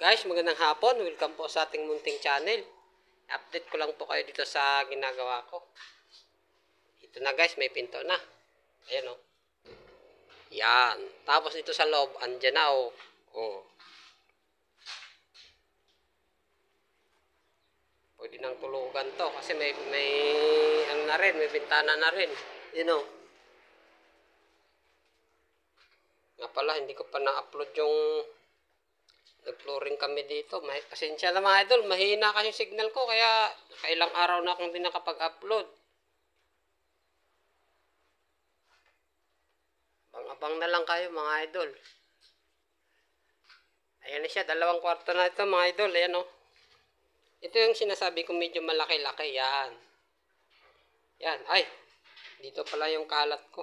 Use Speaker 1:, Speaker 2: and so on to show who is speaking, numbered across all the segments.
Speaker 1: Guys, magandang hapon. Welcome po sa ating munting channel. Update ko lang po kayo dito sa ginagawa ko. Ito na guys, may pinto na. Ayan o. Yan. Tapos dito sa loob, andyan na o. Oh. Pwede nang tulugan to kasi may ano na rin, may bintana na rin. Yun o. Nga pala, hindi ko pa na-upload yung nag-flooring kami dito. Pasensya na mga idol, mahina kasi yung signal ko kaya nakailang araw na akong hindi nakapag-upload. Abang na lang kayo mga idol. Ayan na siya, 2 kwarto na ito mga idol. Ayan o. Ito yung sinasabi ko medyo malaki-laki. Yan. Yan. Ay, dito pala yung kalat ko.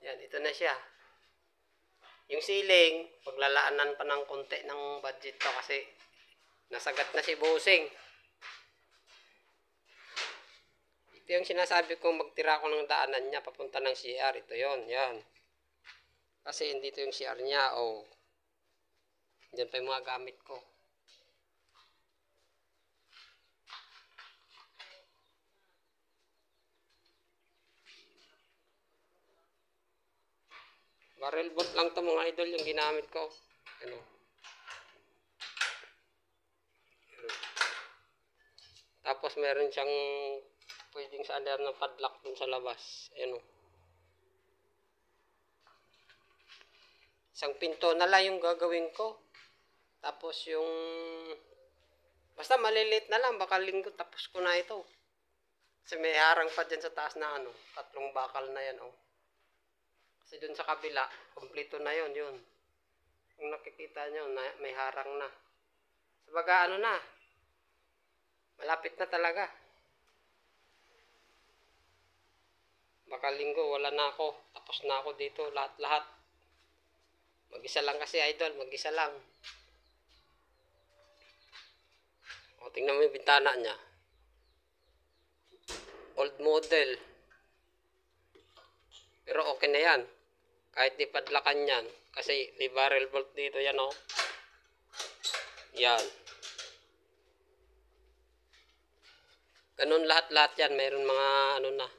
Speaker 1: Yan, ito na siya. Yung ceiling, paglalaanan pa ng konti ng budget to kasi nasagat na si Bossing. Ito yung sinasabi kong magtira ko ng daanan niya papunta ng CR. Ito yon, yan. Kasi hindi ito yung CR niya. Oh. Diyan pa yung mga gamit ko. Barrel bolt lang to mga idol yung ginamit ko. Ano? Tapos meron siyang pwedeng sa alarm ng padlock dun sa labas. Ano? Isang pinto na lang yung gagawin ko. Tapos yung basta maliliit na lang, baka linggo tapos ko na ito. Kasi may harang pa dyan sa taas na ano, 3 bakal na yan oh. Kasi dun sa kabila, kompleto na yun, yun. Kung nakikita nyo, may harang na. Sabaga ano na, malapit na talaga. Baka linggo, wala na ako. Tapos na ako dito, lahat-lahat. Mag-isa lang kasi idol, mag-isa lang. O, tingnan mo yung bintana niya. Old model. Pero okay na yan. Kahit di padlakan yan. Kasi may barrel bolt dito yan o. Yan. Ganun lahat-lahat yan. Mayroon mga ano na.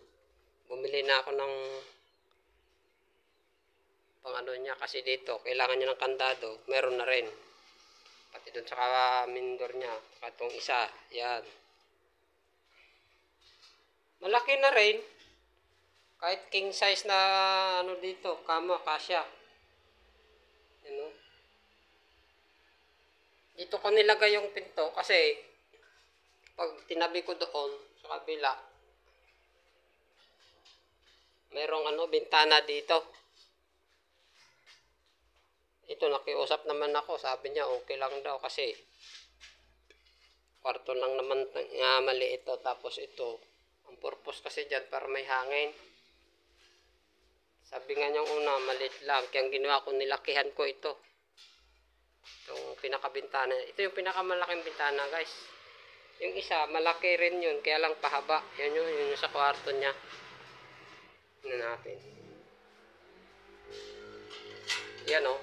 Speaker 1: Bumili na ako ng pang ano niya. Kasi dito, kailangan niya ng kandado. Meron na rin. Pati dun sa mindor niya. Katong isa. Yan. Malaki na rin. Kahit king size na ano dito, kama, kasya. Ano? Dito ko nilagay yung pinto kasi pag tinabi ko doon sa kabila, merong ano, bintana dito. Ito, nakiusap naman ako. Sabi niya, okay lang daw kasi kwarto lang naman nga mali ito. Tapos ito, ang purpose kasi dyan para may hangin. Sabi nga niyang una, maliit lang. Kaya ginawa ko, nilakihan ko ito. Itong pinakabintana. Ito yung pinakamalaking bintana, guys. Yung isa, malaki rin yun. Kaya lang pahaba. Yan yun sa kwarto niya. Ano natin. Yan o.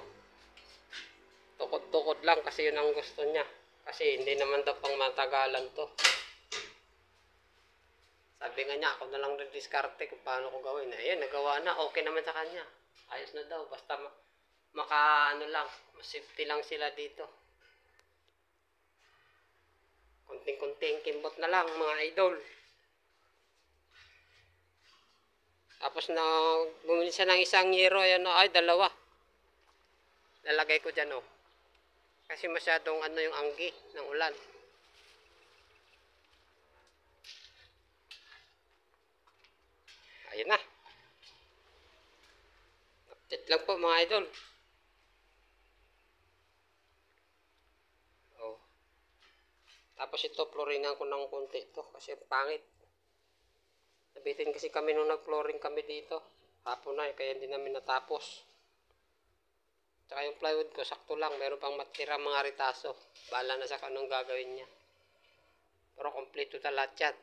Speaker 1: Tukod-tukod lang kasi yun ang gusto niya. Kasi hindi naman daw pang matagalan to. Sabi nga niya, ako na lang nag-discarte kung paano ko gawin. Ayan, nagawa na. Okay naman sa kanya. Ayos na daw. Basta ano lang, safety lang sila dito. Kunting-kunting kimbot na lang, mga idol. Tapos na bumili siya ng isang yero. Ayan, ay, 2. Lalagay ko dyan, oh. Kasi masyadong ano yung anggi ng ulan. Ayan na. Update lang po mga idol. Oh. Tapos ito, flooringan ko ng konti ito kasi pangit. Nabitin kasi kami nung nag-flooring kami dito. Hapon na kaya hindi namin natapos. Tsaka yung plywood ko, sakto lang. Meron pang matira mga ritaso. Bahala na sa anong gagawin niya. Pero kompleto na lahat yan.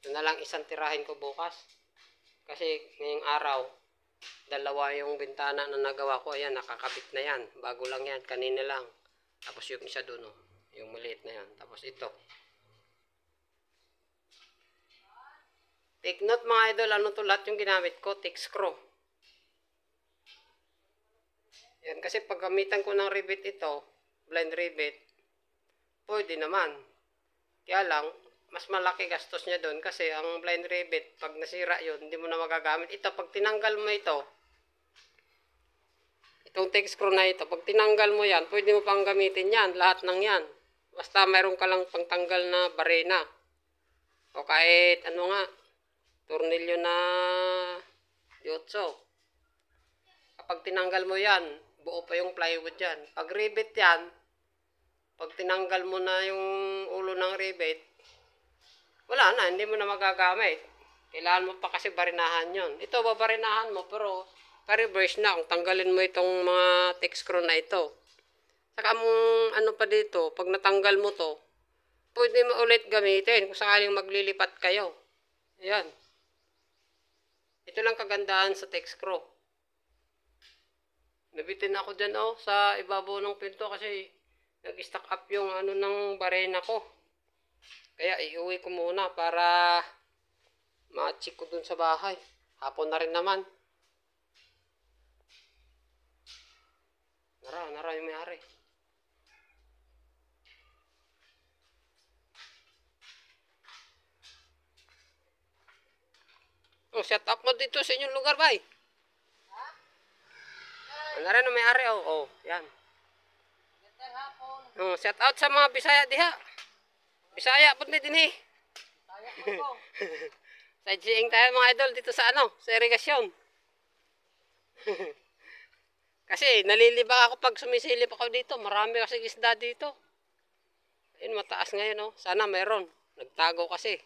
Speaker 1: Ito na lang isang tirahin ko bukas. Kasi ngayong araw, Dalawa yung bintana na nagawa ko. Ayan, nakakabit na yan. Bago lang yan. Kanina lang. Tapos yung isa doon, oh. Yung maliit na yan. Tapos ito. Take note mga idol, ano to lahat yung ginamit ko? Thick screw. Yan, kasi pag gamitan ko ng rivet ito, blind rivet, pwede naman. Kaya lang, mas malaki gastos niya doon kasi ang blind rivet, pag nasira yun, hindi mo na magagamit. Ito, pag tinanggal mo ito, itong thick screw na ito, pag tinanggal mo yan, pwede mo pang gamitin yan, lahat ng yan. Basta mayroon ka lang pangtanggal na barena. O kahit ano nga, tornilyo na 8. Kapag tinanggal mo yan, buo pa yung plywood yan. Pag rivet yan, pag tinanggal mo na yung ulo ng rivet, wala na, hindi mo na magagamit. Kailangan mo pa kasi barinahan yon. Ito, babarinahan mo, pero pa-reverse na kung tanggalin mo itong mga thick screw na ito. Saka mong ano pa dito, pag natanggal mo to, pwede mo ulit gamitin kung sakaling maglilipat kayo. Ayan. Ito lang kagandahan sa thick screw. Nabitin ako dyan sa ibabaw ng pinto kasi nag-stack up yung ano ng barena ko. Kaya iuwi ko muna para ma-check ko dun sa bahay. Hapon na rin naman. Nara yung may-ari. Set up mo dito sa inyong lugar, bay. Nara yung may-ari, yan. Set out sa mga Bisaya diha. Bisaya po din eh. Sightseeing tayo mga idol dito sa sa irigasyon. Kasi nalilibak ako pag sumisilip ako dito. Marami kasi isda dito. Ayun, mataas ngayon Sana mayroon. Nagtago kasi.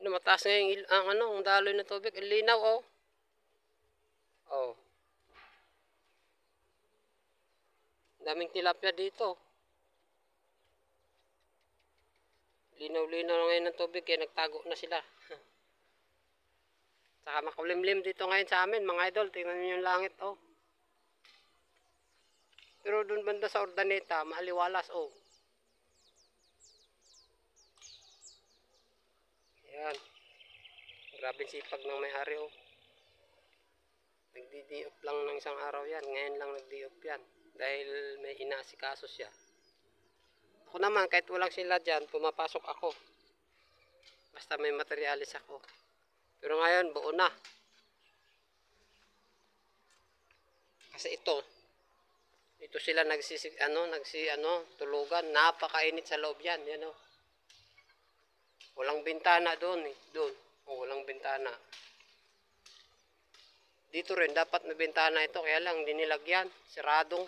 Speaker 1: Ayun, mataas ngayon ang daloy na tubig. Ang linaw Daming tilapia dito. Linaw-linaw na ngayon ng tubig kaya nagtago na sila. Saka makulimlim dito ngayon sa amin mga idol. Tingnan niyo yung langit Pero doon banda sa Ordaneta, maaliwalas Ayan. Grabing sipag ng may-ari Nagdi-diop lang ng isang araw yan. Ngayon lang nagdi-diop yan. Dahil may inaasikaso siya. Ako naman, kahit walang sila dyan, pumapasok ako. Basta may materialis ako. Pero ngayon, buo na. Kasi ito sila tulugan. Napakainit sa loob yan. Yan Walang bintana doon Doon. Walang bintana. Dito rin, dapat may bintana ito. Kaya lang, hindi nilagyan. Sarado.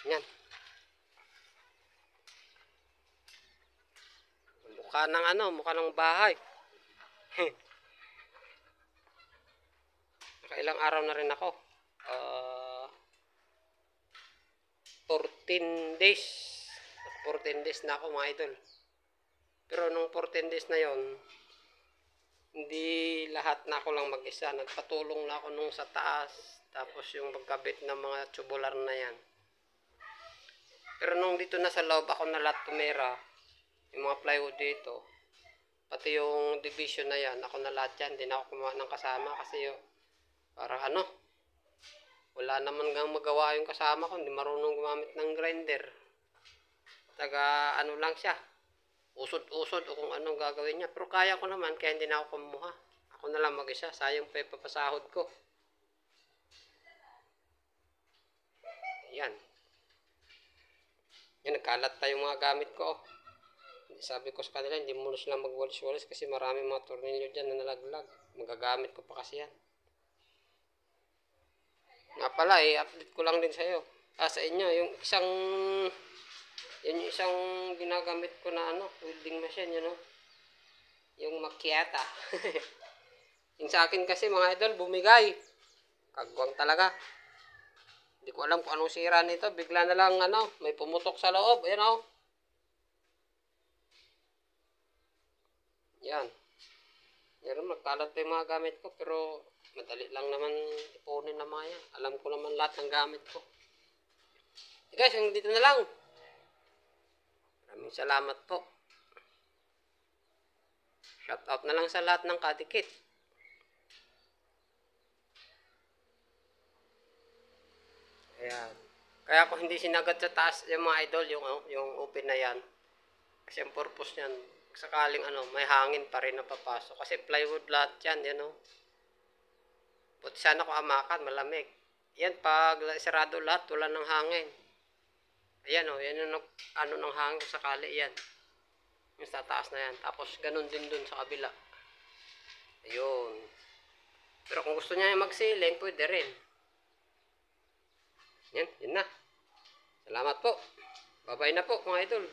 Speaker 1: Yan. Mukha ng bahay. Nakailang araw na rin ako. 14 days. 14 days na ako mga idol. Pero nung 14 days na yon, hindi lahat na ako lang mag-isa. Nagpatulong na ako nung sa taas. Tapos yung pagkabit ng mga tubular na yan. Pero nung dito na sa loob, ako na lahat tumira. Yung mga plywood dito. Pati yung division na yan, ako na lahat yan. Hindi na ako kumuha ng kasama kasi parang wala naman gang magawa yung kasama ko. Hindi marunong gumamit ng grinder. Taga lang siya. Usod-usod o kung anong gagawin niya. Pero kaya ko naman, kaya hindi na ako kumuha. Ako na lang mag-isa. Sayang pa ipapasahod ko. Yan. Yan, nagkalat pa yung mga gamit ko. Sabi ko sa kanila, hindi mo na sila magwalis-walis kasi marami mga tornilyo dyan na nalaglag. Magagamit ko pa kasi yan. Nga pala, update ko lang din sa inyo. Yung isang ginagamit ko na welding machine, yung Macchiata. Yung sa akin kasi mga idol, bumigay. Kagwang talaga. Hindi ko alam kung anong sira nito. Bigla na lang may pumutok sa loob. Ayan Yan. Meron magkalat pa yung mga gamit ko pero madali lang naman ipunin na mga yan. Alam ko naman lahat ng gamit ko. Guys, hanggang dito na lang. Maraming salamat po. Shout out na lang sa lahat ng kadikit. Ayan. Kaya ako hindi sinagat sa taas yung mga idol, yung open na yan. Kasi ang purpose niyan, sakaling may hangin pa rin na papasok. Kasi plywood lahat yan, Buti sana ko amakan, malamig. Yan, pag sarado lahat, wala ng hangin. Ayan yan yung ng hangin kung sakali, yan. Yung sa taas na yan. Tapos ganun din dun sa kabila. Ayun. Pero kung gusto niya mag-ceiling, pwede rin. Yan na. Salamat po. Bye-bye na po mga idol.